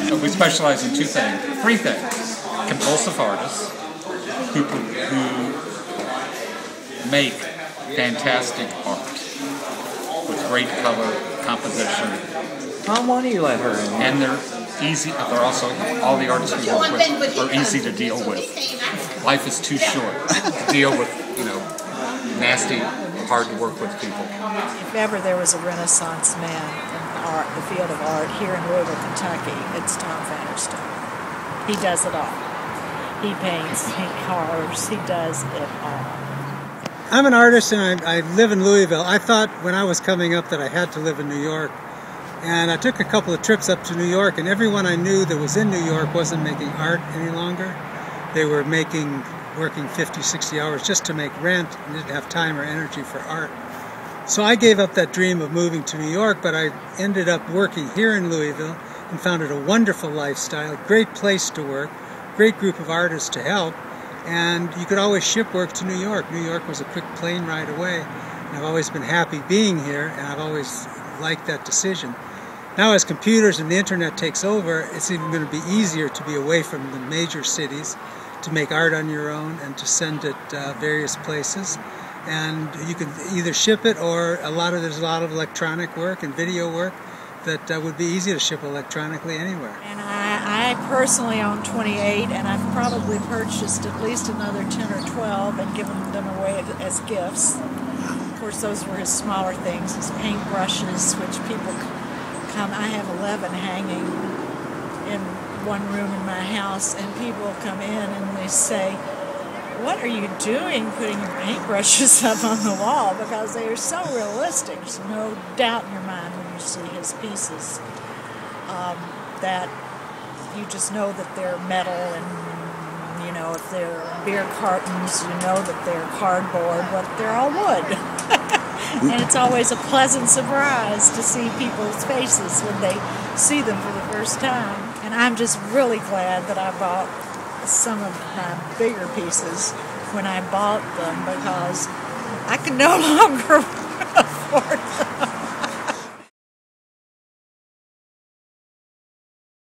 So we specialize in three things. Compulsive artists who make fantastic art with great color, composition. Tom, why don't you let her in? And they're easy. They're also, all the artists we work with are easy to deal with. Life is too short to deal with, nasty, hard to work with people. If ever there was a Renaissance man in art, the field of art here in Louisville, Kentucky, it's Tom Pfannerstill. He does it all. He paints, he carves, he does it all. I'm an artist and I live in Louisville. I thought when I was coming up that I had to live in New York. And I took a couple of trips up to New York, and everyone I knew that was in New York wasn't making art any longer. They were working 50, 60 hours just to make rent and didn't have time or energy for art. So I gave up that dream of moving to New York, but I ended up working here in Louisville and found it a wonderful lifestyle, great place to work, great group of artists to help, and you could always ship work to New York. New York was a quick plane ride away, and I've always been happy being here, and I've always liked that decision. Now as computers and the internet takes over, it's even going to be easier to be away from the major cities, to make art on your own and to send it various places. And you can either ship it or there's a lot of electronic work and video work that would be easy to ship electronically anywhere. And I personally own 28, and I've probably purchased at least another 10 or 12 and given them away as gifts. Of course, those were his smaller things, his paint brushes, which people come. I have 11 hanging in one room in my house, and people come in and they say, "What are you doing putting your paintbrushes up on the wall?" Because they are so realistic. There's no doubt in your mind when you see his pieces that you just know that they're metal, and if they're beer cartons, you know that they're cardboard, but they're all wood. And it's always a pleasant surprise to see people's faces when they see them for the first time. And I'm just really glad that I bought some of my bigger pieces when I bought them, because I can no longer afford them.